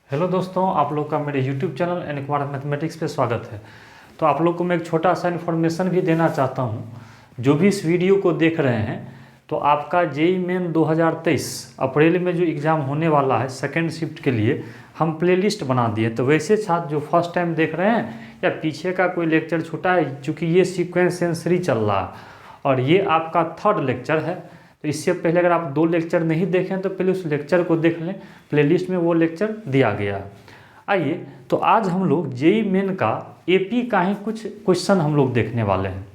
Hello दोस्तों, आप लोग का मेरे YouTube channel N Kumar mathematics पे स्वागत है। तो आप लोग को मैं एक छोटा सा इन्फॉर्मेशन भी देना चाहता हूँ। जो भी इस वीडियो को देख रहे हैं, तो आपका जेईई मेन 2023 अप्रैल में जो एग्ज़ाम होने वाला है सेकंड शिफ्ट के लिए हम प्लेलिस्ट बना दिए। तो वैसे छात्र जो फर्स्ट टाइम देख रहे हैं या पीछे का कोई लेक्चर छूटा है, चूँकि ये सीक्वेंस सेंसरी चल रहा है और ये आपका थर्ड लेक्चर है, तो इससे पहले अगर आप 2 लेक्चर नहीं देखें तो पहले उस लेक्चर को देख लें। प्लेलिस्ट में वो लेक्चर दिया गया है। आइए, तो आज हम लोग जेईई मेन का एपी का ही कुछ क्वेश्चन हम लोग देखने वाले हैं।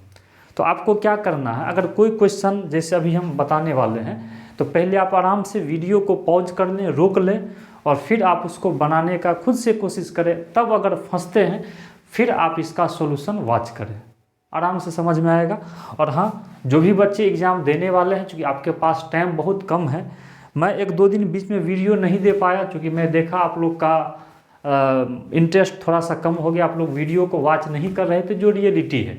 तो आपको क्या करना है, अगर कोई क्वेश्चन जैसे अभी हम बताने वाले हैं तो पहले आप आराम से वीडियो को पॉज कर लें, रोक लें और फिर आप उसको बनाने का खुद से कोशिश करें। तब अगर फंसते हैं फिर आप इसका सॉल्यूशन वॉच करें, आराम से समझ में आएगा। और हाँ, जो भी बच्चे एग्ज़ाम देने वाले हैं, चूँकि आपके पास टाइम बहुत कम है, मैं 1-2 दिन बीच में वीडियो नहीं दे पाया क्योंकि मैं देखा आप लोग का इंटरेस्ट थोड़ा सा कम हो गया, आप लोग वीडियो को वॉच नहीं कर रहे थे जो रियलिटी है,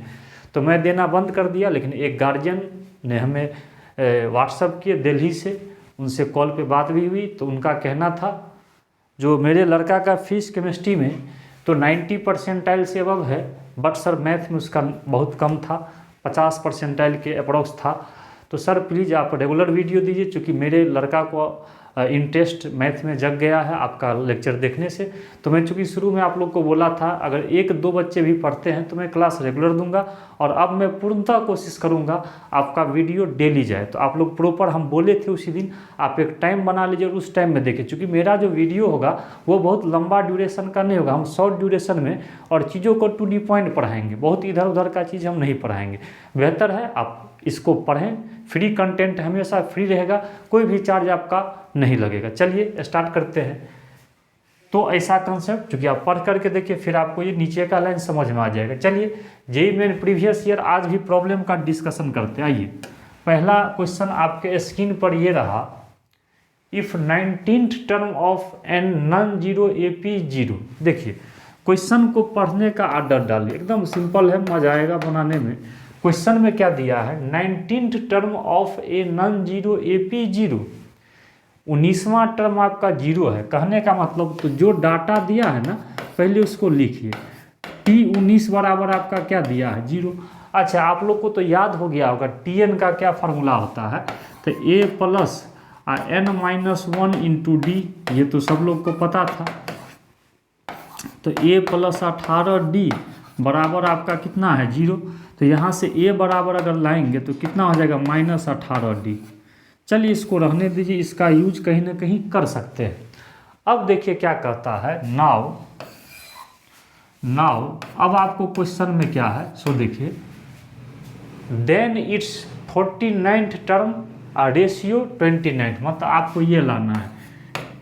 तो मैं देना बंद कर दिया। लेकिन एक गार्जियन ने हमें व्हाट्सअप किए दिल्ली से, उनसे कॉल पे बात भी हुई, तो उनका कहना था जो मेरे लड़का का फीस केमिस्ट्री में तो 90 परसेंटाइल से अबव है, बट सर मैथ में उसका बहुत कम था, 50 परसेंटाइल के अप्रोक्स था। तो सर प्लीज़ आप रेगुलर वीडियो दीजिए, क्योंकि मेरे लड़का को इंटरेस्ट मैथ में जग गया है आपका लेक्चर देखने से। तो मैं चूँकि शुरू में आप लोग को बोला था अगर 1-2 बच्चे भी पढ़ते हैं तो मैं क्लास रेगुलर दूंगा, और अब मैं पूर्णतः कोशिश करूंगा आपका वीडियो डेली जाए। तो आप लोग प्रॉपर, हम बोले थे उसी दिन, आप एक टाइम बना लीजिए और उस टाइम में देखिए, क्योंकि मेरा जो वीडियो होगा वो बहुत लंबा ड्यूरेशन का नहीं होगा, हम शॉर्ट ड्यूरेशन में और चीज़ों को टू दी पॉइंट पढ़ाएंगे, बहुत इधर उधर का चीज़ हम नहीं पढ़ाएंगे। बेहतर है आप इसको पढ़ें, फ्री कंटेंट हमेशा फ्री रहेगा, कोई भी चार्ज आपका नहीं लगेगा। चलिए स्टार्ट करते हैं। तो ऐसा कंसेप्ट चूँकि आप पढ़ करके देखिए, फिर आपको ये नीचे का लाइन समझ में आ जाएगा। चलिए जेईई मेन प्रीवियस ईयर आज भी प्रॉब्लम का डिस्कशन करते हैं। आइए, पहला क्वेश्चन आपके स्क्रीन पर ये रहा, if 19th term of an non zero AP zero. देखिए क्वेश्चन को पढ़ने का आर्डर डालिए, एकदम सिंपल है, मजा आएगा बनाने में। क्वेश्चन में क्या दिया है, 19th term of a non zero AP zero, 19वां टर्म आपका जीरो है। कहने का मतलब तो जो डाटा दिया है ना पहले उसको लिखिए। T19 बराबर आपका क्या दिया है, जीरो। अच्छा, आप लोग को तो याद हो गया होगा Tn का क्या फार्मूला होता है, तो a plus n-1 into D, ये तो सब लोग को पता था। तो a प्लस 18d बराबर आपका कितना है, जीरो। तो यहाँ से a बराबर अगर लाएंगे तो कितना हो जाएगा, -18d। चलिए इसको रहने दीजिए, इसका यूज कहीं ना कहीं कर सकते हैं। अब देखिए क्या कहता है, नाउ अब आपको क्वेश्चन में क्या है, सो देखिए, then it's 49th term ratio 29, मतलब आपको ये लाना है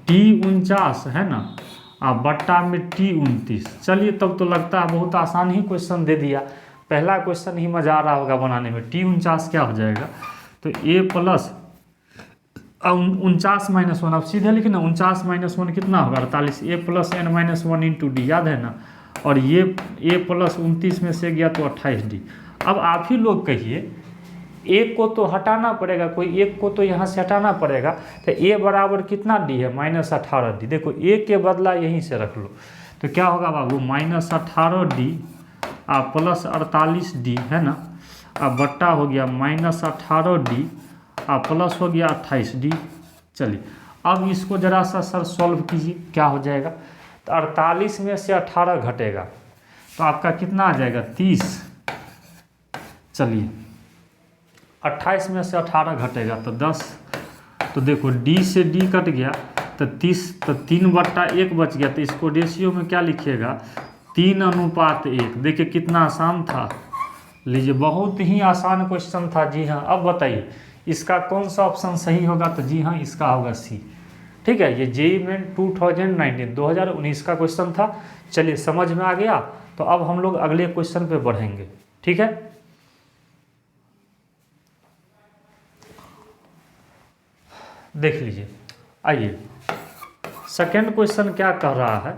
T49 है ना, बट्टा में T29। चलिए तब तो लगता है बहुत आसान ही क्वेश्चन दे दिया, पहला क्वेश्चन ही मजा आ रहा होगा बनाने में। T49 क्या हो जाएगा, तो a प्लस 49-1, अब सीधे लिखे ना, 49-1 कितना होगा, 48, a plus n-1 into D, याद है ना। और ये a प्लस 29 में से गया तो 28d। अब आप ही लोग कहिए, एक को तो हटाना पड़ेगा, कोई एक को तो यहाँ से हटाना पड़ेगा, तो a बराबर कितना d है, -18d। देखो a के बदला यहीं से रख लो, तो क्या होगा बाबू, -18d प्लस 48d है ना, अब बट्टा हो गया -18d प्लस हो गया 28d। चलिए अब इसको जरा सा सर सॉल्व कीजिए, क्या हो जाएगा, तो 48 में से 18 घटेगा तो आपका कितना आ जाएगा, 30। चलिए 28 में से 18 घटेगा तो 10, तो देखो d से d कट गया तो 30, तो 3/1 बच गया। तो इसको रेशियो में क्या लिखिएगा, 3:1। देखिए कितना आसान था, लीजिए बहुत ही आसान क्वेश्चन था। जी हाँ, अब बताइए इसका कौन सा ऑप्शन सही होगा, तो जी हाँ इसका होगा सी। ठीक है, ये जेईई मेन 2019 का क्वेश्चन था। चलिए समझ में आ गया, तो अब हम लोग अगले क्वेश्चन पे बढ़ेंगे। ठीक है, देख लीजिए। आइए सेकेंड क्वेश्चन क्या कह रहा है,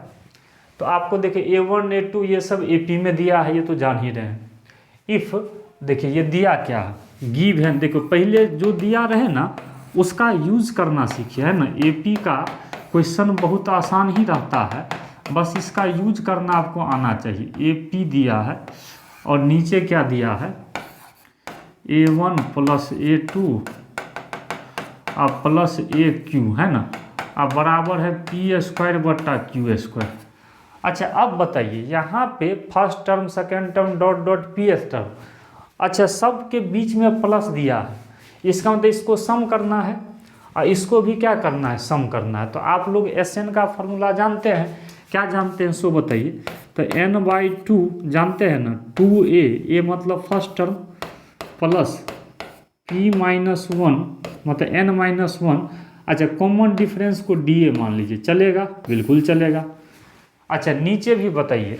तो आपको देखिए A1 A2 ये सब एपी में दिया है, ये तो जान ही रहे हैं। इफ देखिए ये दिया क्या है, गिव है। देखो पहले जो दिया रहे ना उसका यूज करना सीखिए, है ना। एपी का क्वेश्चन बहुत आसान ही रहता है, बस इसका यूज करना आपको आना चाहिए। ए पी दिया है और नीचे क्या दिया है, A1 प्लस A2 अब प्लस AQ है ना, अब बराबर है पी स्क्वायर बट्टा क्यू स्क्वायर। अच्छा अब बताइए यहाँ पे first term second term dot dot P S term, अच्छा सब के बीच में प्लस दिया है, इसका मतलब इसको सम करना है और इसको भी क्या करना है, सम करना है। तो आप लोग SN का फॉर्मूला जानते हैं, क्या जानते हैं सो बताइए। तो n/2 जानते हैं ना, 2a मतलब फर्स्ट टर्म प्लस p-1 मतलब n-1। अच्छा कॉमन डिफरेंस को dA मान लीजिए, चलेगा, बिल्कुल चलेगा। अच्छा नीचे भी बताइए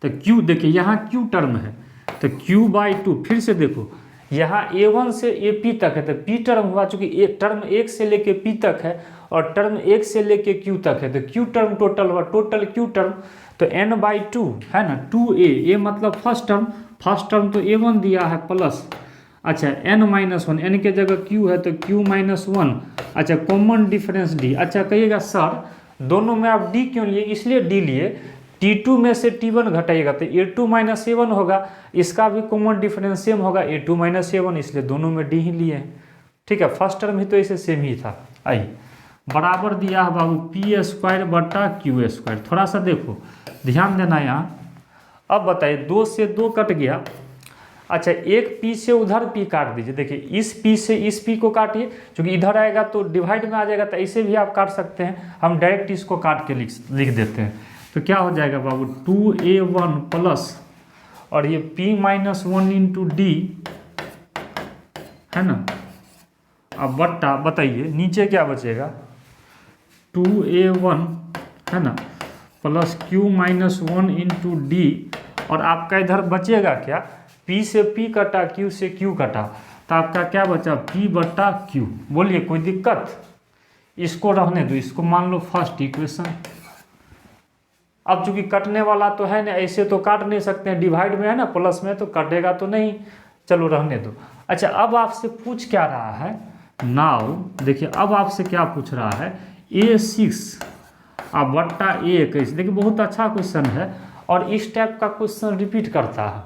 तो q देखिए यहाँ q टर्म है तो q/2, फिर से देखो यहाँ A1 से AP तक है तो P टर्म हुआ, चूंकि टर्म 1 से लेके P तक है और टर्म 1 से लेके Q तक है तो Q टर्म टोटल हुआ, टोटल Q टर्म। तो n/2 है ना, 2a मतलब फर्स्ट टर्म तो A1 दिया है प्लस, अच्छा n-1, n के जगह Q है तो Q-1, अच्छा कॉमन डिफरेंस D। अच्छा कहिएगा सर दोनों में आप D क्यों लिए, इसलिए D लिए T2 में से T1 घटाइएगा तो A2 - A1 होगा, इसका भी कॉमन डिफरेंस सेम होगा A2 - A1, इसलिए दोनों में D ही लिए हैं। ठीक है, फर्स्ट टर्म ही तो इसे सेम ही था। आइए बराबर दिया है बाबू पी स्क्वायर बट्टा क्यू स्क्वायर। थोड़ा सा देखो ध्यान देना यहाँ। अब बताइए 2 से 2 कट गया, अच्छा एक पी से उधर पी काट दीजिए। देखिए इस पी से इस पी को काटिए, क्योंकि इधर आएगा तो डिवाइड में आ जाएगा, तो ऐसे भी आप काट सकते हैं। हम डायरेक्ट इसको काट के लिख देते हैं तो क्या हो जाएगा बाबू 2a1 प्लस और ये p-1 इंटू डी है ना, अब बट्टा बताइए नीचे क्या बचेगा 2a1 है ना प्लस q-1 इंटू डी, और आपका इधर बचेगा क्या, p से p कटा q से q कटा तो आपका क्या बचा p/q। बोलिए कोई दिक्कत, इसको रहने दो, इसको मान लो फर्स्ट इक्वेशन। अब चूंकि कटने वाला तो है ना, ऐसे तो काट नहीं सकते हैं, डिवाइड में है ना प्लस में तो कटेगा तो नहीं, चलो रहने दो। अच्छा अब आपसे पूछ क्या रहा है, नाउ देखिए अब आपसे क्या पूछ रहा है A6 अब बट्टा A21। देखिए बहुत अच्छा क्वेश्चन है और इस टाइप का क्वेश्चन रिपीट करता है,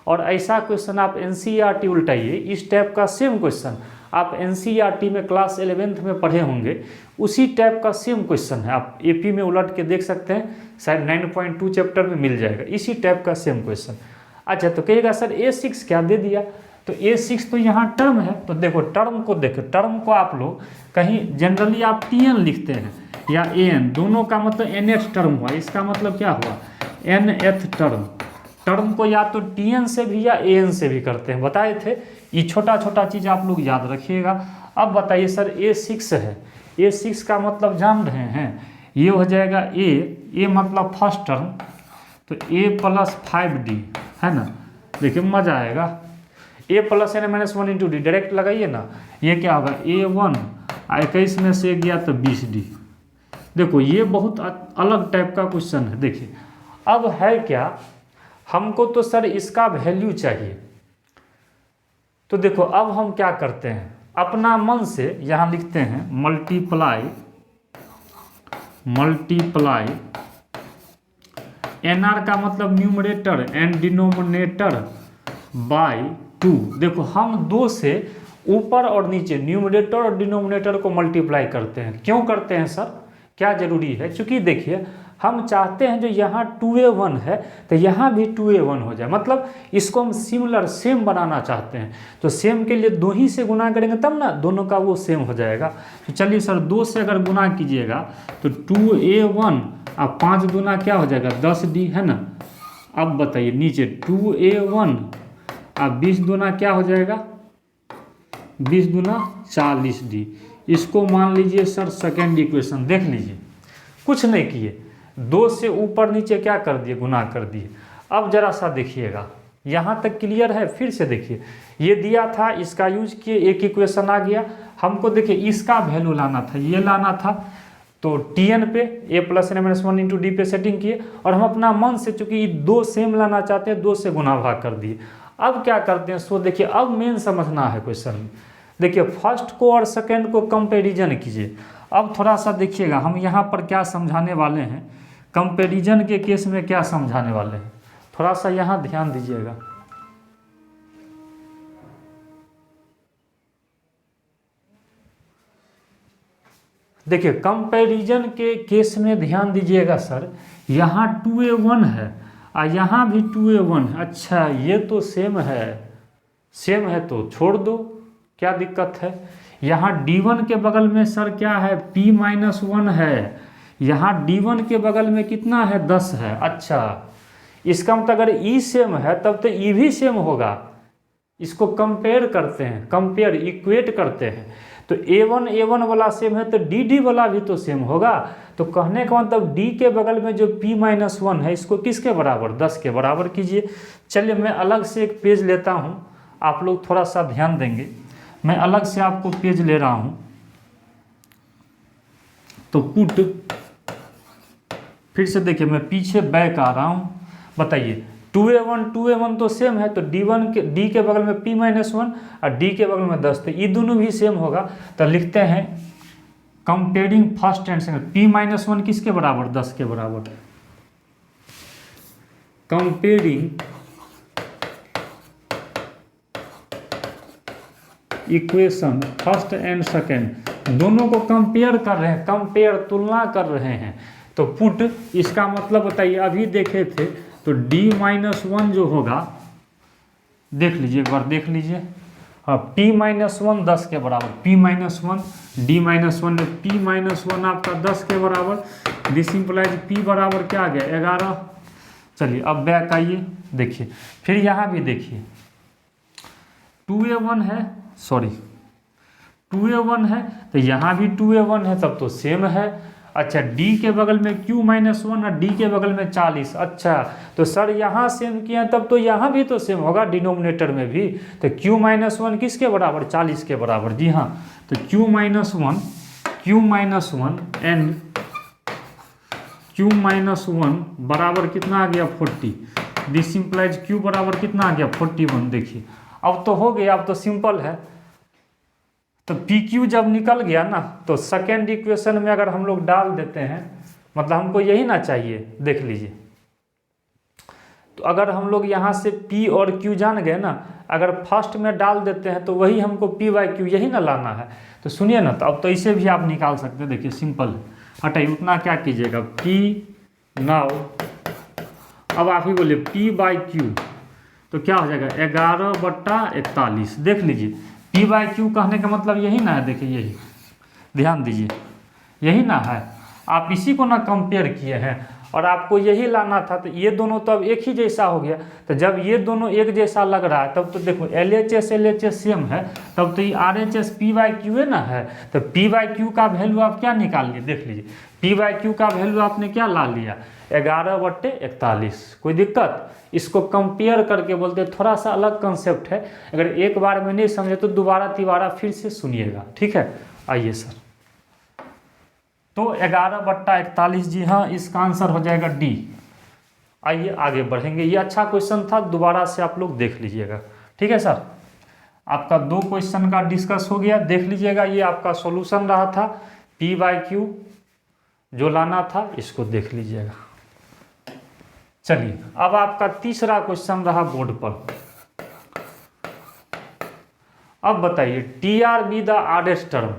और ऐसा क्वेश्चन आप NCERT उल्टाइए, इस टाइप का सेम क्वेश्चन आप NCERT में क्लास 11th में पढ़े होंगे, उसी टाइप का सेम क्वेश्चन है, आप AP में उलट के देख सकते हैं, शायद 9.2 चैप्टर में मिल जाएगा, इसी टाइप का सेम क्वेश्चन। अच्छा तो कहिएगा सर A6 क्या दे दिया, तो A6 तो यहाँ टर्म है, तो देखो टर्म को देखो, टर्म को आप लोग कहीं जनरली आप TN लिखते हैं या AN, दोनों का मतलब nth टर्म हुआ, इसका मतलब क्या हुआ nth टर्म। टर्म को या तो TN से भी या AN से भी करते हैं, बताए थे, ये छोटा छोटा चीज़ आप लोग याद रखिएगा। अब बताइए सर A6 है, A6 का मतलब जान रहे हैं, ये हो जाएगा A मतलब फर्स्ट टर्म तो A + 5D है ना, देखिए मज़ा आएगा, A + n-1 into D direct लगाइए ना, ये क्या होगा A1 21 में से गया तो 20D। देखो ये बहुत अलग टाइप का क्वेश्चन है। देखिए अब है क्या, हमको तो सर इसका वैल्यू चाहिए, तो देखो अब हम क्या करते हैं, अपना मन से यहाँ लिखते हैं मल्टीप्लाई NR का मतलब न्यूमरेटर एंड डिनोमिनेटर बाय 2। देखो हम 2 से ऊपर और नीचे न्यूमरेटर और डिनोमिनेटर को मल्टीप्लाई करते हैं, क्यों करते हैं सर, क्या जरूरी है, क्योंकि देखिए हम चाहते हैं जो यहाँ 2a1 है तो यहाँ भी 2a1 हो जाए, मतलब इसको हम सिमिलर सेम बनाना चाहते हैं, तो सेम के लिए 2 ही से गुना करेंगे तब ना दोनों का वो सेम हो जाएगा। तो चलिए सर 2 से अगर गुना कीजिएगा तो 2a1 अब 5 दूना क्या हो जाएगा 10D है ना। अब बताइए नीचे 2a1 अब 20 दूना क्या हो जाएगा 20 दूना 40D। इसको मान लीजिए सर सेकेंड इक्वेशन, देख लीजिए कुछ नहीं किए, 2 से ऊपर नीचे क्या कर दिए गुना कर दिए। अब जरा सा देखिएगा यहाँ तक क्लियर है, फिर से देखिए ये दिया था, इसका यूज किए, एक इक्वेशन आ गया, हमको देखिए इसका वैल्यू लाना था, ये लाना था, तो TN पे A + n-1 इंटू डी पे सेटिंग किए, और हम अपना मन से चूंकि 2 सेम लाना चाहते हैं 2 से गुना भाग कर दिए। अब क्या करते हैं सो देखिए, अब मेन समझना है क्वेश्चन में, देखिए फर्स्ट को और सेकंड को कंपैरिजन कीजिए, अब थोड़ा सा देखिएगा हम यहाँ पर क्या समझाने वाले हैं, कंपैरिजन के केस में क्या समझाने वाले हैं, थोड़ा सा यहाँ ध्यान दीजिएगा। देखिए कंपैरिजन के केस में ध्यान दीजिएगा सर, यहाँ 2a1 है और यहाँ भी 2a1 है। अच्छा ये तो सेम है तो छोड़ दो, क्या दिक्कत है। यहाँ d1 के बगल में सर क्या है, p-1 है, यहाँ d1 के बगल में कितना है, 10 है। अच्छा इसका मतलब अगर e सेम है तब तो e भी सेम होगा। इसको कंपेयर करते हैं, कंपेयर इक्वेट करते हैं, तो a1 वाला सेम है तो dd वाला भी तो सेम होगा। तो कहने का मतलब d के बगल में जो p-1 है इसको किसके बराबर, 10 के बराबर कीजिए। चलिए मैं अलग से एक पेज लेता हूँ, आप लोग थोड़ा सा ध्यान देंगे, मैं अलग से आपको पेज ले रहा हूँ। तो पुट, फिर से देखिए मैं पीछे बैक आ रहा हूँ, बताइए 2a1 तो सेम है, तो d के बगल में p-1 और d के बगल में 10, तो ये दोनों भी सेम होगा। तो लिखते हैं comparing first and second, p-1 किसके बराबर, 10 के बराबर। Comparing equation first and second, दोनों को कंपेयर कर रहे हैं, कंपेयर तुलना कर रहे हैं। तो पुट, इसका मतलब बताइए, अभी देखे थे तो d-1 जो होगा, देख लीजिए एक बार देख लीजिए, हाँ p-1 10 के बराबर, p-1 d-1 p-1 आपका 10 के बराबर। दिस इंप्लाइज p बराबर क्या आ गया, 11। चलिए अब बैक आइए, देखिए फिर यहाँ भी देखिए 2a1 है, सॉरी 2a1 है, तो यहाँ भी 2a1 है, तब तो सेम है। अच्छा d के बगल में q-1 और d के बगल में 40। अच्छा तो सर यहाँ सेम किया तब तो यहाँ भी तो सेम होगा, डिनोमिनेटर में भी। तो q-1 किसके बराबर, 40 के बराबर। जी हाँ, तो q-1 एंड q-1 बराबर कितना आ गया, 40। दिस इंप्लाइज q बराबर कितना आ गया, 41। देखिए अब तो हो गया, अब तो सिंपल है। तो PQ जब निकल गया ना, तो सेकेंड इक्वेशन में अगर हम लोग डाल देते हैं, मतलब हमको यही ना चाहिए, देख लीजिए। तो अगर हम लोग यहाँ से P और Q जान गए ना, अगर फर्स्ट में डाल देते हैं तो वही हमको P/Q यही ना लाना है। तो सुनिए ना, तो अब तो इसे भी आप निकाल सकते हैं, देखिए सिंपल है। हटाइए, उतना क्या कीजिएगा, P नाउ, अब आप ही बोलिए P/Q, तो क्या हो जाएगा 11/41। देख लीजिए P/Q कहने का मतलब यही ना है, देखिए यही, ध्यान दीजिए यही ना है। आप इसी को ना कंपेयर किए हैं और आपको यही लाना था, तो ये दोनों तो अब एक ही जैसा हो गया। तो जब ये दोनों एक जैसा लग रहा है तब तो देखो LHS सेम है, तब तो ये RHS P/Q ना है। तो P/Q का वैल्यू आप क्या निकाल लिए, देख लीजिए P/Q का वैल्यू आपने क्या ला लिया, 11/41। कोई दिक्कत, इसको कंपेयर करके बोलते हैं, थोड़ा सा अलग कंसेप्ट है। अगर एक बार में नहीं समझे तो दोबारा तिबारा फिर से सुनिएगा, ठीक है। आइए सर, तो 11/41, जी हाँ, इसका आंसर हो जाएगा डी। आइए आगे बढ़ेंगे, ये अच्छा क्वेश्चन था, दोबारा से आप लोग देख लीजिएगा, ठीक है सर। आपका 2 क्वेश्चन का डिस्कस हो गया, देख लीजिएगा, ये आपका सॉल्यूशन रहा था। P/Q जो लाना था इसको देख लीजिएगा। चलिए अब आपका तीसरा क्वेश्चन रहा बोर्ड पर। अब बताइए TR बी द आडेस्ट टर्म।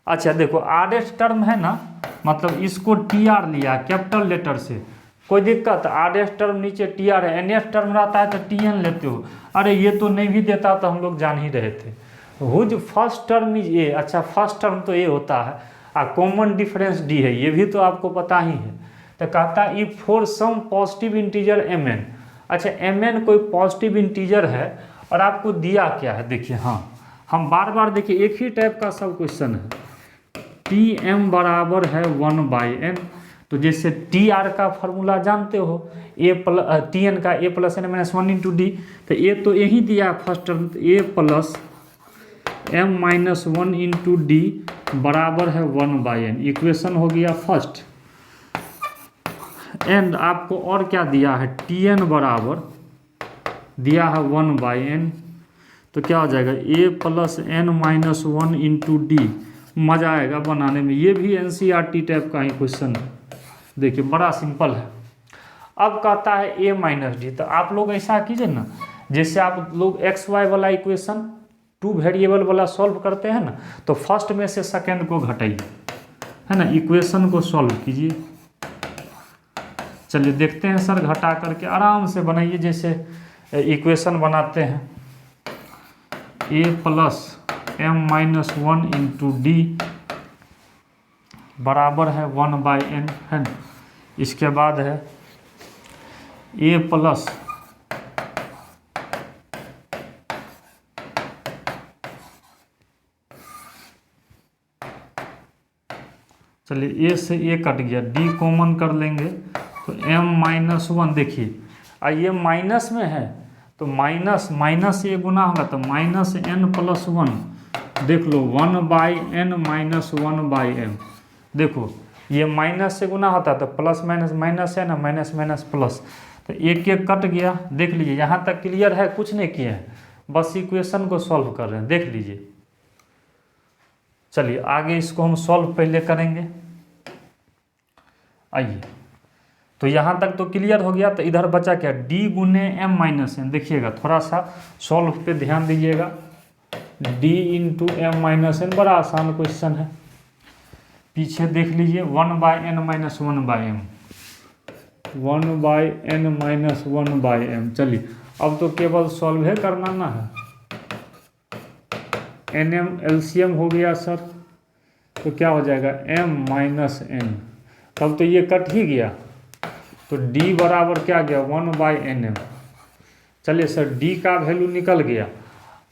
अच्छा देखो आडेस्ट टर्म है ना, मतलब इसको TR लिया कैपिटल लेटर से, कोई दिक्कत, आडेस्ट टर्म नीचे TR है, एनेस्ट टर्म रहता है तो TN लेते हो। अरे ये तो नहीं भी देता तो हम लोग जान ही रहे थे। Whose first term is a, अच्छा फर्स्ट टर्म तो ए होता है, कॉमन डिफरेंस डी है, ये भी तो आपको पता ही है। तो कहता है if for some positive integer mn, अच्छा mn कोई पॉजिटिव इंटीजर है और आपको दिया क्या है, देखिए हाँ, हम बार बार देखिए एक ही टाइप का सब क्वेश्चन है। Tm बराबर है 1/n, तो जैसे TR का फॉर्मूला जानते हो, Tn का a + n - 1 × d, तो ये तो यही दिया first term, a + m - 1 × d बराबर है 1/n, इक्वेशन हो गया फर्स्ट। एंड आपको और क्या दिया है, Tn बराबर दिया है 1/n, तो क्या हो जाएगा a + n - 1 × d मज़ा आएगा बनाने में। ये भी एनसीईआरटी टाइप का ही क्वेश्चन है, देखिए बड़ा सिंपल है। अब कहता है a माइनस डी, तो आप लोग ऐसा कीजिए ना, जैसे आप लोग एक्स वाई वाला इक्वेशन 2 वेरिएबल वाला सॉल्व करते हैं ना, तो फर्स्ट में से सेकंड को घटाइए, है ना, इक्वेशन को सॉल्व कीजिए। चलिए देखते हैं सर, घटा करके आराम से बनाइए, जैसे इक्वेशन बनाते हैं a plus m minus 1 into D बराबर है 1/n, है ना। इसके बाद है a प्लस चलिए a से a कट गया, d कॉमन कर लेंगे तो m माइनस 1, देखिए ये माइनस में है तो माइनस माइनस ये गुना होगा तो माइनस n प्लस 1, देख लो 1/n माइनस 1/m। देखो ये माइनस से गुना होता है तो प्लस माइनस माइनस है ना, माइनस माइनस प्लस, तो एक एक कट गया। देख लीजिए यहाँ तक क्लियर है, कुछ नहीं किए हैं, बस इक्वेशन को सॉल्व कर रहे हैं, देख लीजिए। चलिए आगे इसको हम सॉल्व पहले करेंगे। आइए, तो यहाँ तक तो क्लियर हो गया, तो इधर बचा क्या, d गुने m माइनस n। देखिएगा थोड़ा सा सॉल्व पे ध्यान दीजिएगा, d into m minus n, बड़ा आसान क्वेश्चन है। पीछे देख लीजिए 1/n minus 1/m, 1/n minus 1/m। चलिए अब तो केवल सॉल्व है करना ना है, nm एलसीएम हो गया सर, तो क्या हो जाएगा m माइनस n, तब तो ये कट ही गया, तो d बराबर क्या गया 1/nm। चलिए सर d का वैल्यू निकल गया,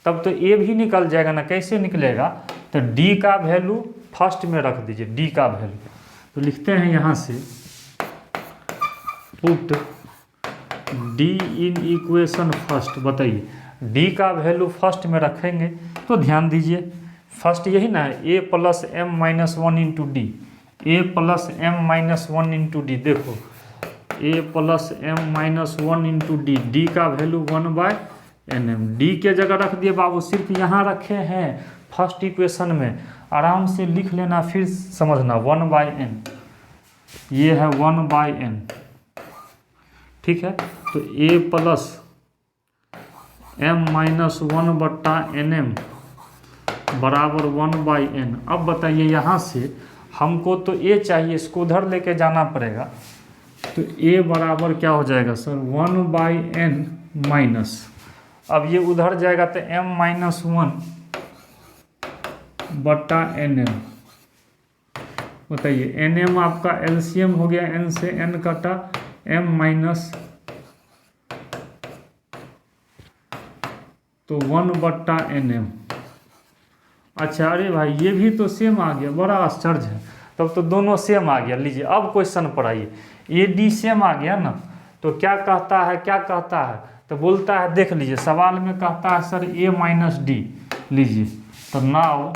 तब तो a भी निकल जाएगा ना, कैसे निकलेगा, तो d का वैल्यू फर्स्ट में रख दीजिए, d का वैल्यू। तो लिखते हैं यहाँ से put d in equation first. बताइए d का वैल्यू फर्स्ट में रखेंगे तो ध्यान दीजिए फर्स्ट यही ना है, a plus m minus 1 into D, a plus m minus 1 into D. देखो a plus m minus 1 into D, D का वैल्यू 1/nm, डी के जगह रख दिए बाबू, सिर्फ यहाँ रखे हैं फर्स्ट इक्वेशन में, आराम से लिख लेना फिर समझना 1/n, ये है 1/n, ठीक है। तो a plus m minus 1/nm बराबर 1/n। अब बताइए यहाँ से हमको तो a चाहिए, इसको उधर लेके जाना पड़ेगा, तो a बराबर क्या हो जाएगा सर 1/n माइनस, अब ये उधर जाएगा तो m माइनस 1/nm। बताइए nm आपका एलसीएम हो गया, n से n कटा m माइनस तो 1/nm। अच्छा अरे भाई ये भी तो सेम आ गया, बड़ा आश्चर्य है, तब तो दोनों सेम आ गया। लीजिए अब क्वेश्चन पर आइए, ए डी सेम आ गया ना, तो क्या कहता है, क्या कहता है, तो बोलता है, देख लीजिए सवाल में कहता है सर ए माइनस डी। लीजिए तो नाउ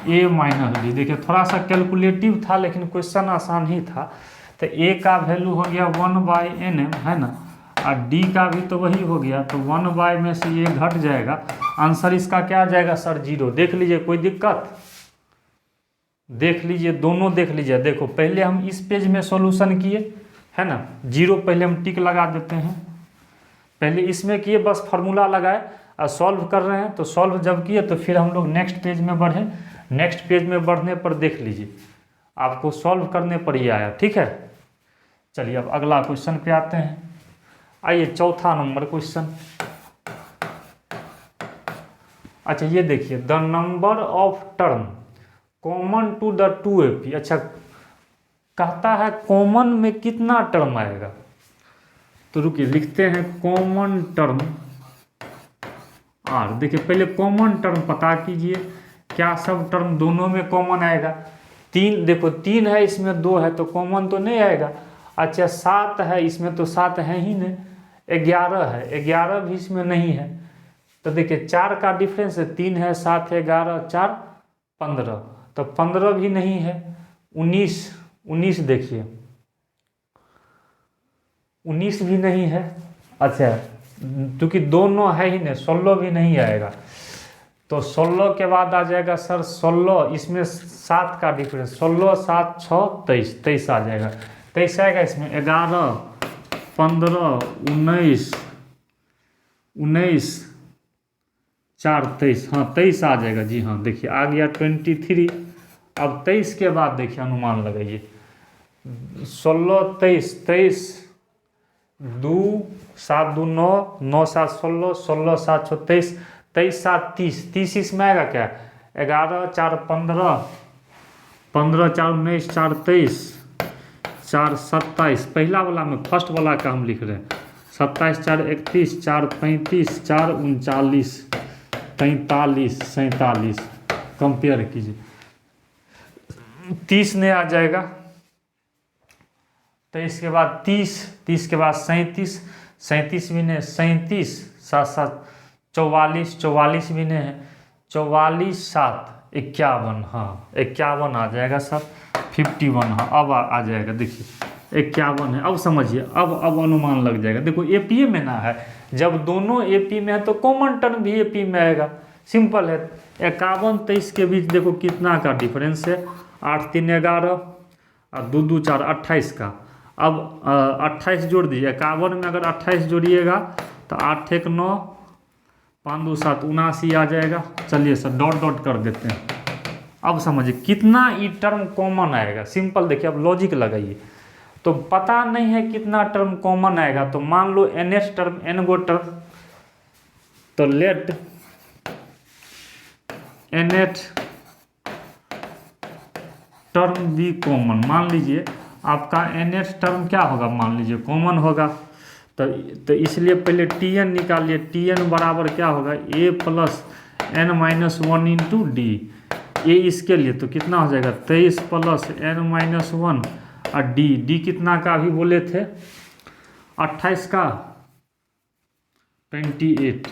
ए माइनस डी, देखिए थोड़ा सा कैलकुलेटिव था लेकिन क्वेश्चन आसान ही था। तो ए का वैल्यू हो गया 1/nm, है ना, और डी का भी तो वही हो गया, तो 1/ में से ये घट जाएगा, आंसर इसका क्या आ जाएगा सर 0। देख लीजिए कोई दिक्कत, देख लीजिए दोनों देख लीजिए। देखो पहले हम इस पेज में सॉल्यूशन किए, है ना, 0 पहले हम टिक लगा देते हैं, पहले इसमें किए बस फार्मूला लगाए और सॉल्व कर रहे हैं, तो सॉल्व जब किए तो फिर हम लोग नेक्स्ट पेज में बढ़े, नेक्स्ट पेज में बढ़ने पर देख लीजिए आपको सॉल्व करने पर ही आया, ठीक है। चलिए अब अगला क्वेश्चन पे आते हैं। आइए चौथा नंबर क्वेश्चन। अच्छा ये देखिए, the number of term common to the 2AP। अच्छा कहता है कॉमन में कितना टर्म आएगा, तो रुकिए लिखते हैं कॉमन टर्म R। देखिए पहले कॉमन टर्म पता कीजिए, क्या सब टर्म दोनों में कॉमन आएगा। 3, देखो 3 है इसमें 2 है तो कॉमन तो नहीं आएगा। अच्छा 7 है इसमें तो 7 है ही नहीं, 11 है, 11 भी इसमें नहीं है, तो देखिए 4 का डिफरेंस है, 3 है 7 है 11 4 15, तो 15 भी नहीं है। 19 देखिए 19 भी नहीं है। अच्छा क्योंकि 2 9 है ही नहीं, 16 भी नहीं आएगा। तो 16 के बाद आ जाएगा सर 16, इसमें 7 का डिफरेंस, 16 7 6 23, 23 आ जाएगा। 23 आएगा इसमें, 11 15 19 19 4 23, हाँ 23 आ जाएगा जी। हाँ देखिए आ गया 23। अब 23 के बाद देखिए अनुमान लगाइए, 16 23 23 2 7 2 9 9 7 16 16 7 6 23 23 7 30 30 इसमें आएगा क्या, 11 4 15 15 4 19 4 23 4 27, पहला वाला में फर्स्ट वाला का हम लिख रहे हैं, 27 4 31 4 35 4 39 43 47, कंपेयर कीजिए, 30 ने आ जाएगा। 23 के बाद 30, 30 के बाद 37, 37 भी नहीं, 37 7 7 44, 44 भी नहीं है, 44 7 51, हाँ 51 आ जाएगा सर, 51, हाँ अब आ जाएगा। देखिए 51 है, अब समझिए, अब अनुमान लग जाएगा। देखो एपीए में ना है, जब दोनों एपी में है तो कॉमन टर्म भी एपी में आएगा, सिंपल है। 51 23 के बीच देखो कितना का डिफरेंस है, 8 3 11 और 2 2 4 28 का। अब 28 जोड़ दीजिए, 51 में अगर 28 जोड़िएगा तो 8 1 9 5 2 7 79 आ जाएगा। चलिए सर डॉट डॉट कर देते हैं। अब समझिए कितना ई टर्म कॉमन आएगा, सिंपल देखिए, अब लॉजिक लगाइए। तो पता नहीं है कितना टर्म कॉमन आएगा, तो मान लो nth टर्म, n गो टर्म, तो लेट nth टर्म भी कॉमन, मान लीजिए आपका nth टर्म क्या होगा, मान लीजिए कॉमन होगा। तो इसलिए पहले tn निकालिए, tn बराबर क्या होगा, a plus n minus 1 into D. ए इसके लिए तो कितना हो जाएगा, 23 प्लस n माइनस 1 और डी कितना का अभी बोले थे, 28 का 28,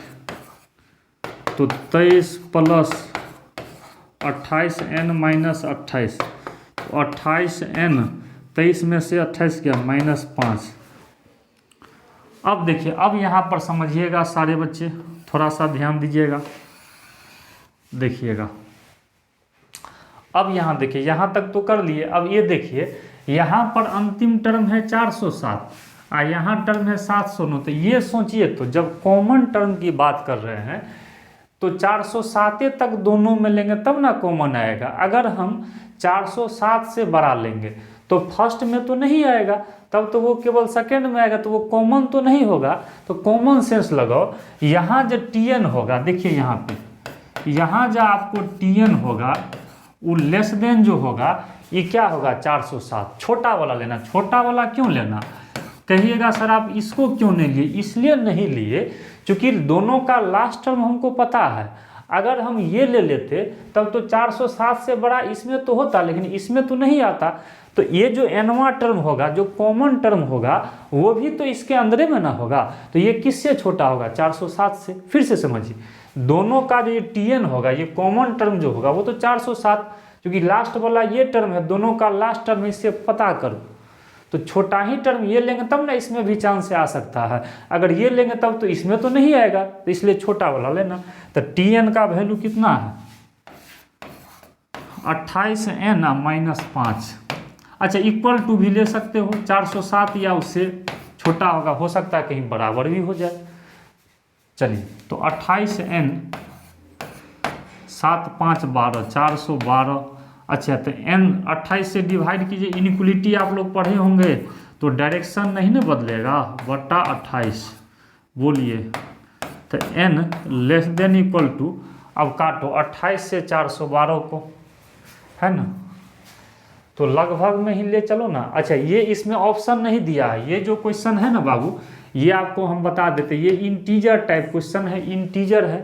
तो 23 प्लस 28 n माइनस 28, 28 n, 23 में से 28 क्या -5। अब देखिए, अब यहाँ पर समझिएगा सारे बच्चे, थोड़ा सा ध्यान दीजिएगा, देखिएगा। अब यहाँ देखिए, यहाँ तक तो कर लिए। अब ये देखिए, यहाँ पर अंतिम टर्म है 407 और यहाँ टर्म है 709। तो ये सोचिए, तो जब कॉमन टर्म की बात कर रहे हैं तो 407 तक दोनों में लेंगे तब ना कॉमन आएगा। अगर हम 407 से बड़ा लेंगे तो फर्स्ट में तो नहीं आएगा, तब तो वो केवल सेकंड में आएगा, तो वो कॉमन तो नहीं होगा। तो कॉमन सेंस लगाओ, यहाँ जो टीएन होगा, देखिए यहाँ पे, यहाँ जो आपको टीएन होगा वो लेस देन जो होगा, ये क्या होगा 407, छोटा वाला लेना। छोटा वाला क्यों लेना कहिएगा सर, आप इसको क्यों नहीं लिए? इसलिए नहीं लिए क्योंकि दोनों का लास्ट टर्म हमको पता है। अगर हम ये ले लेते तब तो 407 से बड़ा इसमें तो होता, लेकिन इसमें तो नहीं आता। तो ये जो एनवा टर्म होगा, जो कॉमन टर्म होगा, वो भी तो इसके अंदर में ना होगा। तो ये किससे छोटा होगा, 407 से। फिर से समझिए, दोनों का जो ये टीएन होगा, ये कॉमन टर्म जो होगा वो तो 407, क्योंकि लास्ट वाला ये टर्म है, दोनों का लास्ट टर्म इससे पता करो। तो छोटा ही टर्म ये लेंगे तब ना इसमें भी चांस से आ सकता है, अगर ये लेंगे तब तो इसमें तो नहीं आएगा, तो इसलिए छोटा वाला लेना। तो टीएन का वैल्यू कितना है 28n -5। अच्छा, इक्वल टू भी ले सकते हो, 407 या उससे छोटा होगा, हो सकता है कहीं बराबर भी हो जाए। चलिए, तो 28n 7 5 12 412। अच्छा, तो n 28 से डिवाइड कीजिए, इनइक्वलिटी आप लोग पढ़े होंगे, तो डायरेक्शन नहीं ना बदलेगा, बटा 28 बोलिए। तो n less than equal to, अब काटो 28 से 412 को, है ना, तो लगभग में ही ले चलो ना। अच्छा, ये इसमें ऑप्शन नहीं दिया है, ये जो क्वेश्चन है ना बाबू, ये आपको हम बता देते, ये इंटीजर टाइप क्वेश्चन है, इंटीजर है,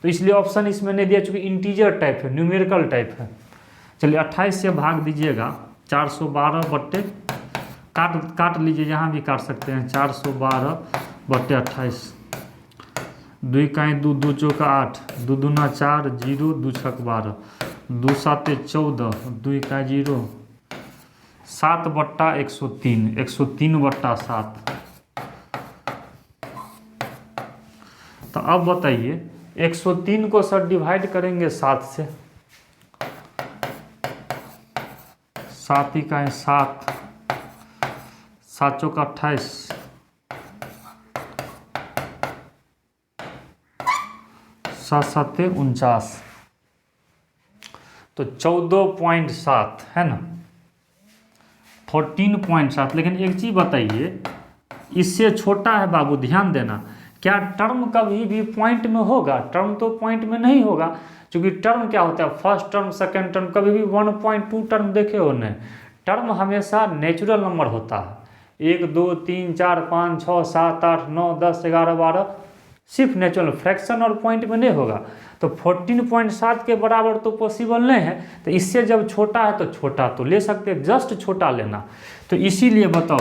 तो इसलिए ऑप्शन इसमें नहीं दिया, चूंकि इंटीजर टाइप है, न्यूमेरिकल टाइप है। चलिए, 28 से भाग दीजिएगा 412 बट्टे, काट लीजिए, यहाँ भी काट सकते हैं, 412 बट्टे 28, 2 का 2 2 चौका 8, 2 दूना 4, 0 2 छक 12, 2 7 14, 2 का 0, 7 बट्टा 103, 103 बट्टा 7, तो अब बताइए 103 को सर डिवाइड करेंगे 7 से, 7 इकाई 7, 7 चौका 28, 7 7 49, तो 14.7 है ना, 14.7। लेकिन एक चीज़ बताइए, इससे छोटा है बाबू, ध्यान देना, क्या टर्म कभी भी पॉइंट में होगा? टर्म तो पॉइंट में नहीं होगा, क्योंकि टर्म क्या होता है, फर्स्ट टर्म सेकंड टर्म, कभी भी 1.2 टर्म देखे हो नहीं। टर्म हमेशा नेचुरल नंबर होता है, 1 2 3 4 5 6 7 8 9 10 11 12, सिर्फ नेचुरल, फ्रैक्शन और पॉइंट में नहीं होगा। तो 14.7 के बराबर तो पॉसिबल नहीं है, तो इससे जब छोटा है तो छोटा तो ले सकते हैं, जस्ट छोटा लेना। तो इसीलिए बताओ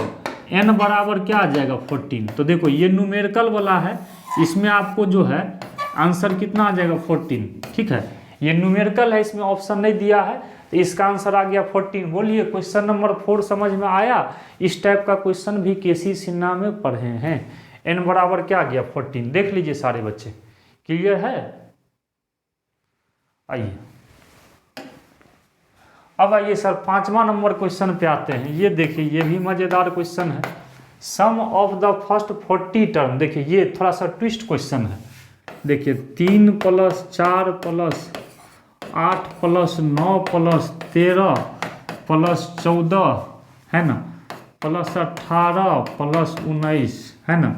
n बराबर क्या आ जाएगा 14। तो देखो ये न्यूमेरिकल वाला है, इसमें आपको जो है आंसर कितना आ जाएगा 14, ठीक है। ये न्यूमेरिकल है, इसमें ऑप्शन नहीं दिया है, तो इसका आंसर आ गया 14। बोलिए क्वेश्चन नंबर 4 समझ में आया? इस टाइप का क्वेश्चन भी केसी सिन्हा में पढ़े हैं। n बराबर क्या आ गया 14, देख लीजिए सारे बच्चे, क्लियर है? आइए अब आइए सर 5वां नंबर क्वेश्चन पे आते हैं। ये देखिए ये भी मज़ेदार क्वेश्चन है, सम ऑफ द फर्स्ट 40 टर्म। देखिए ये थोड़ा सा ट्विस्ट क्वेश्चन है। देखिए 3 + 4 + 8 + 9 + 13 + 14 है ना, + 18 + 19 है ना,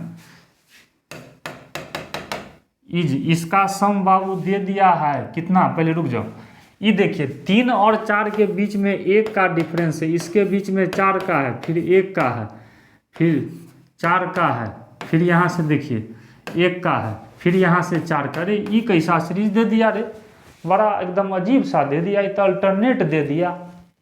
इसका सम बाबू दे दिया है कितना, पहले रुक जाओ। ये देखिए 3 और 4 के बीच में 1 का डिफरेंस है, इसके बीच में 4 का है, फिर 1 का है, फिर 4 का है, फिर यहाँ से देखिए 1 का है, फिर यहाँ से 4 का। अरे ये कैसा सीरीज दे दिया रे, बड़ा एकदम अजीब सा दे दिया, ये तो अल्टरनेट दे दिया।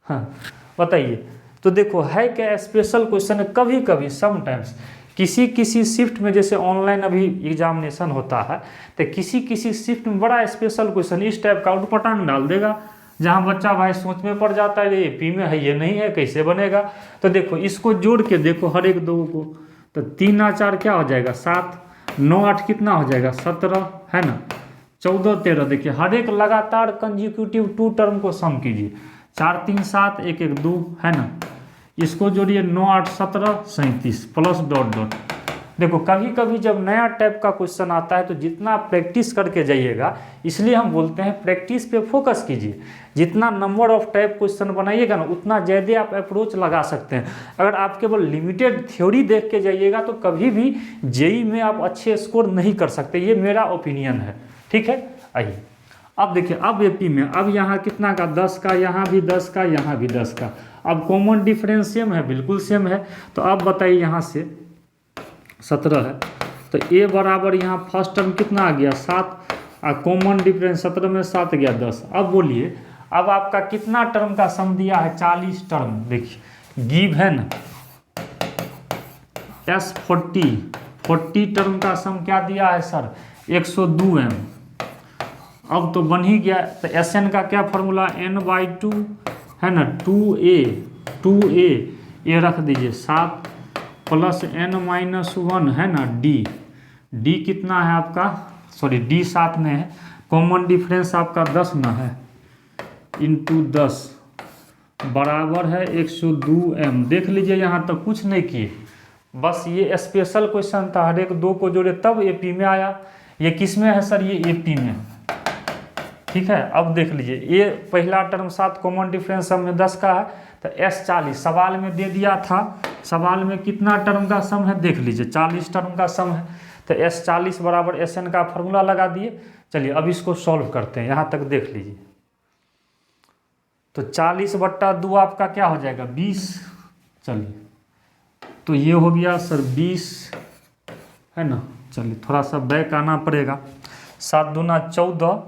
हाँ बताइए, तो देखो है क्या स्पेशल क्वेश्चन है, कभी कभी समटाइम्स किसी शिफ्ट में, जैसे ऑनलाइन अभी एग्जामिनेशन होता है, तो किसी शिफ्ट में बड़ा स्पेशल क्वेश्चन इस टाइप का उटपटांग डाल देगा, जहां बच्चा भाई सोच में पड़ जाता है, ये पी में है ये नहीं है, कैसे बनेगा। तो देखो इसको जोड़ के देखो हर एक दो को, तो 3 और 4 क्या हो जाएगा 7, 9 8 कितना हो जाएगा 17 है ना, 14 13। देखिए हर एक लगातार कंजिक्यूटिव 2 टर्म को सम कीजिए, 4 3 7 1 1 2 है ना, इसको जोड़िए 9 8 17 37 प्लस डॉट डॉट। देखो कभी कभी जब नया टाइप का क्वेश्चन आता है तो जितना प्रैक्टिस करके जाइएगा, इसलिए हम बोलते हैं प्रैक्टिस पे फोकस कीजिए। जितना नंबर ऑफ टाइप क्वेश्चन बनाइएगा ना, उतना ज़्यादा आप अप्रोच लगा सकते हैं। अगर आप केवल लिमिटेड थ्योरी देख के जाइएगा तो कभी भी जेई में आप अच्छे स्कोर नहीं कर सकते, ये मेरा ओपिनियन है, ठीक है। आइए अब देखिए, अब एपी में अब यहाँ कितना का 10 का, यहाँ भी 10 का, यहाँ भी 10 का। अब कॉमन डिफरेंस सेम है, बिल्कुल सेम है। तो अब बताइए यहाँ से 17 है, तो ए बराबर यहाँ फर्स्ट टर्म कितना आ गया 7, और कॉमन डिफरेंस 17 में 7 गया 10। अब बोलिए अब आपका कितना टर्म का सम दिया है 40 टर्म। देखिए गिव है ना S40 टर्म का सम क्या दिया है सर 102m। अब तो बन ही गया, तो Sn का क्या फॉर्मूला n/2 है ना, 2a ये रख दीजिए 7 + n-1 है ना, d कितना है आपका, सॉरी d 7 में है, कॉमन डिफरेंस आपका 10 में है, इंटू 10 बराबर है 102m। देख लीजिए यहाँ तक कुछ नहीं किए, बस ये स्पेशल क्वेश्चन था, हर एक दो को जोड़े तब एपी में आया। ये किस में है सर, ये एपी में, ठीक है। अब देख लीजिए ये पहला टर्म 7 कॉमन डिफरेंस सब में 10 का है, तो S40 सवाल में दे दिया था, सवाल में कितना टर्म का सम है देख लीजिए 40 टर्म का सम है, तो S40 बराबर Sn का फॉर्मूला लगा दिए। चलिए अब इसको सॉल्व करते हैं, यहाँ तक देख लीजिए। तो 40/2 आपका क्या हो जाएगा 20। चलिए तो ये हो गया सर 20 है ना। चलिए थोड़ा सा बैक आना पड़ेगा, 7 दूना 14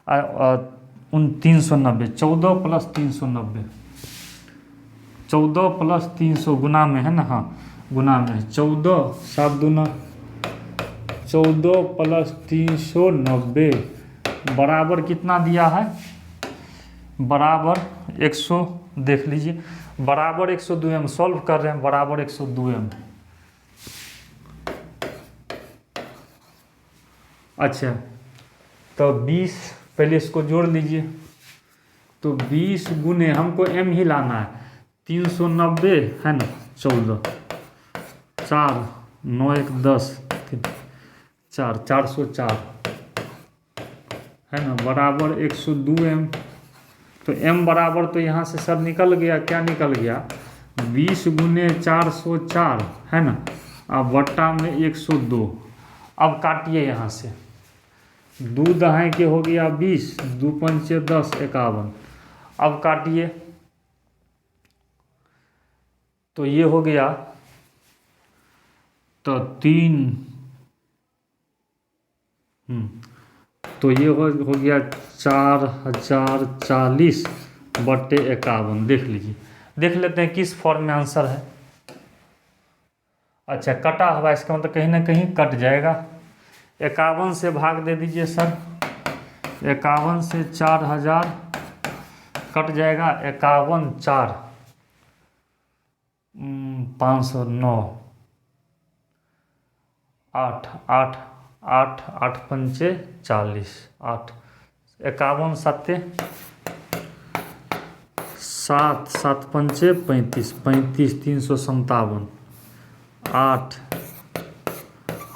390, 14 + 390, 14 + 300 गुना में है ना, हाँ गुना में 14, 7 दूना 14 + 390 बराबर कितना दिया है, बराबर 100। देख लीजिए बराबर 102m, सॉल्व कर रहे हैं, बराबर 102m। अच्छा, तो 20 पहले इसको जोड़ लीजिए। तो 20 गुने हमको m ही लाना है, 390 है ना, 14, 4 9 1 10 4 404 है ना, बराबर 102 m। तो m बराबर तो यहाँ से सर निकल गया, क्या निकल गया, 20 गुने 404 है ना, अब बट्टा में 102। अब काटिए यहाँ से, 2 दहाई के हो गया 20, 2 पंचे 10, 51। अब काटिए तो ये हो गया, तो 3 तो ये हो गया 4040 बट्टे 51। देख लीजिए, देख लेते हैं किस फॉर्म में आंसर है। अच्छा, कटा हुआ, इसका मतलब कहीं ना कहीं कट जाएगा। 51 से भाग दे दीजिए सर, 51 से 4000 कट जाएगा, 51 4 509 8 8 8 8 पंचे 40 8 51 सत्ते 7 7 पंचे 35 35 357 8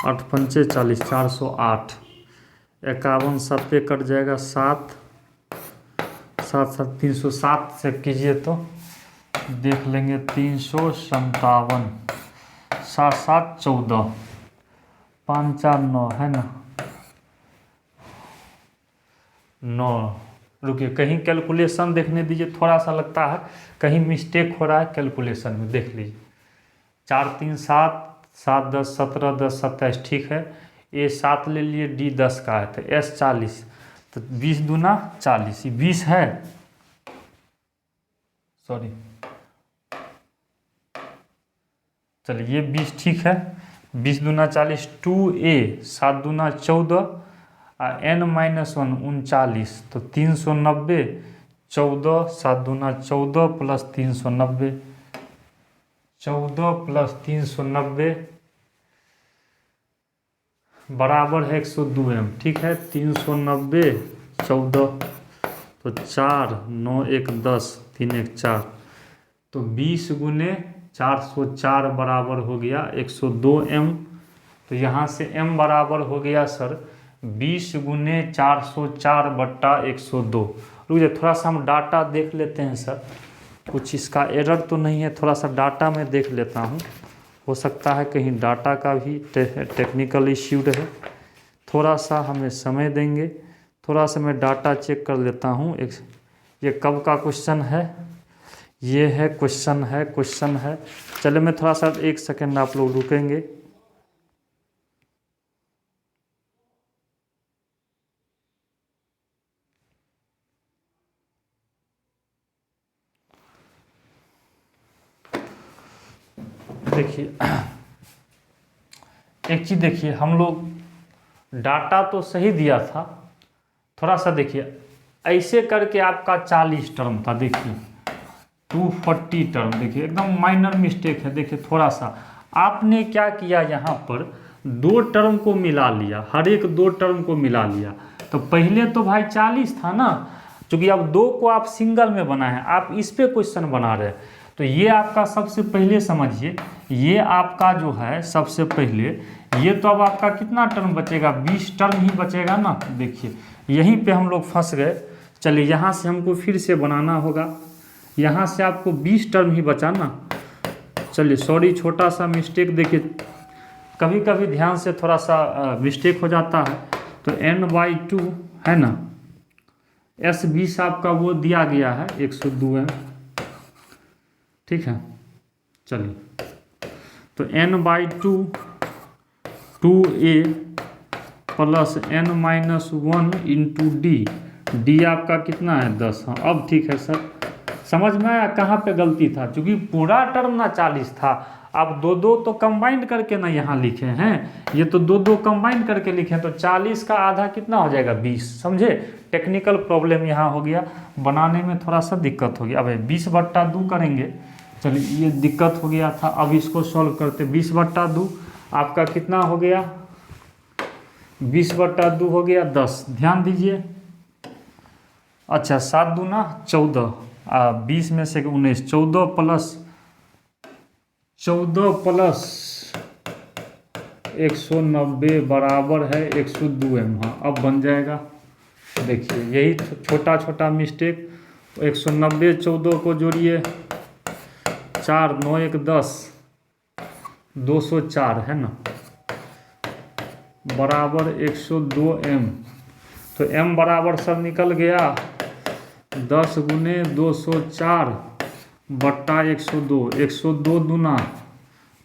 8 पंचे 40 408 51 सत्ते कट जाएगा 7 7 7 307 से कीजिए तो देख लेंगे 357 7 7 14 5 4 9 है ना 9। रुकिए, कहीं कैलकुलेशन देखने दीजिए, थोड़ा सा लगता है कहीं मिस्टेक हो रहा है कैलकुलेशन में, देख लीजिए। 4 3 7 7 10 17 10 27, ठीक है। ए 7 ले लिए, डी 10 का है, तो एस 40, तो 20 दूना 40, 20 है, सॉरी चलिए ये 20 ठीक है। 20 दूना 40, 2a 7 दूना 14 n -1 39, तो 390 14 7 दूना 14 प्लस 390 14 प्लस 390 बराबर है 102 m, ठीक है। 390 14 तो 4 9 1 10 3 1 4, तो 20 गुने 404 बराबर हो गया 102 m। तो यहाँ से m बराबर हो गया सर 20 गुने 404 बट्टा 102। रुक जाइए, थोड़ा सा हम डाटा देख लेते हैं सर, कुछ इसका एरर तो नहीं है, थोड़ा सा डाटा में देख लेता हूँ, हो सकता है कहीं डाटा का भी टेक्निकल इश्यू रहे। थोड़ा सा हमें समय देंगे, थोड़ा सा मैं डाटा चेक कर लेता हूँ। ये कब का क्वेश्चन है, ये है क्वेश्चन है। चलिए मैं थोड़ा सा 1 सेकेंड आप लोग रुकेंगे। देखिए एक चीज़ देखिए, हम लोग डाटा तो सही दिया था, थोड़ा सा देखिए ऐसे करके आपका 40 टर्म था, देखिए 240 टर्म, देखिए एकदम माइनर मिस्टेक है। देखिए थोड़ा सा आपने क्या किया, यहाँ पर 2 टर्म को मिला लिया, हर एक 2 टर्म को मिला लिया। तो पहले तो भाई 40 था ना, क्योंकि अब 2 को आप सिंगल में बनाए हैं, आप इस पे क्वेश्चन बना रहे हैं। तो ये आपका सबसे पहले समझिए, ये आपका जो है सबसे पहले, ये तो अब आपका कितना टर्म बचेगा, 20 टर्म ही बचेगा ना। देखिए यहीं पे हम लोग फंस गए। चलिए यहाँ से हमको फिर से बनाना होगा, यहाँ से आपको 20 टर्म ही बचा ना। चलिए सॉरी, छोटा सा मिस्टेक, देखिए कभी कभी ध्यान से थोड़ा सा मिस्टेक हो जाता है। तो n/2 है ना, S20 आपका वो दिया गया है 102 है, ठीक है। चलिए तो n/2 2a plus n-1 into D आपका कितना है 10। हाँ अब ठीक है सर, समझ में आया कहाँ पे गलती था, क्योंकि पूरा टर्म ना 40 था। आप 2 तो कंबाइंड करके ना यहाँ लिखे हैं, ये तो 2 कंबाइंड करके लिखे हैं, तो 40 का आधा कितना हो जाएगा 20। समझे, टेक्निकल प्रॉब्लम यहाँ हो गया, बनाने में थोड़ा सा दिक्कत हो गया। अब 20/2 करेंगे, चलिए ये दिक्कत हो गया था, अब इसको सॉल्व करते। 20/2 आपका कितना हो गया, 20/2 हो गया 10। ध्यान दीजिए, अच्छा 7 दूना 14, 20 में से 19, 14 प्लस 190 बराबर है 102 m। हाँ अब बन जाएगा। देखिए यही छोटा छोटा मिस्टेक। 190 14 को जोड़िए, 4 9 1 10, 204 है ना, बराबर 102 m। तो m बराबर सब निकल गया 10 गुने 204 बट्टा 102। 102 दूना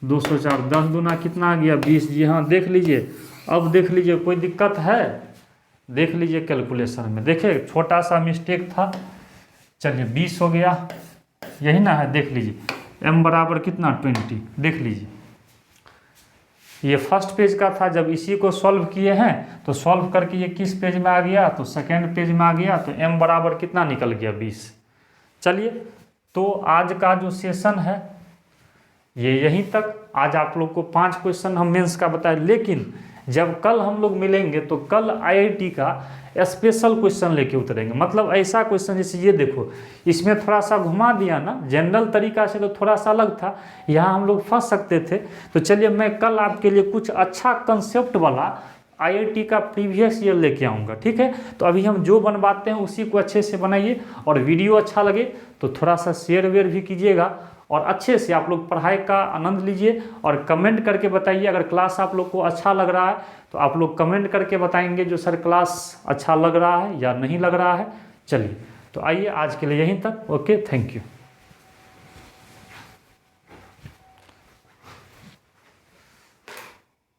204, 10 दूना कितना आ गया 20। जी हाँ देख लीजिए, अब देख लीजिए कोई दिक्कत है, देख लीजिए कैलकुलेशन में, देखिए छोटा सा मिस्टेक था। चलिए 20 हो गया, यही ना है, देख लीजिए m बराबर कितना 20। देख लीजिए ये फर्स्ट पेज का था, जब इसी को सॉल्व किए हैं तो सॉल्व करके ये किस पेज में आ गया, तो सेकेंड पेज में आ गया। तो m बराबर कितना निकल गया 20। चलिए तो आज का जो सेशन है ये यहीं तक। आज आप लोग को 5 क्वेश्चन हम मेंस का बताए, लेकिन जब कल हम लोग मिलेंगे तो कल आईआईटी का स्पेशल क्वेश्चन लेके उतरेंगे। मतलब ऐसा क्वेश्चन, जैसे ये देखो इसमें थोड़ा सा घुमा दिया ना, जनरल तरीका से तो थोड़ा सा अलग था, यहाँ हम लोग फंस सकते थे। तो चलिए मैं कल आपके लिए कुछ अच्छा कंसेप्ट वाला आईआईटी का प्रीवियस ईयर लेके आऊँगा, ठीक है। तो अभी हम जो बनवाते हैं उसी को अच्छे से बनाइए, और वीडियो अच्छा लगे तो थोड़ा सा शेयर वेयर भी कीजिएगा, और अच्छे से आप लोग पढ़ाई का आनंद लीजिए। और कमेंट करके बताइए अगर क्लास आप लोग को अच्छा लग रहा है, तो आप लोग कमेंट करके बताएंगे जो सर क्लास अच्छा लग रहा है या नहीं लग रहा है। चलिए तो आइए आज के लिए यहीं तक। Okay, thank you.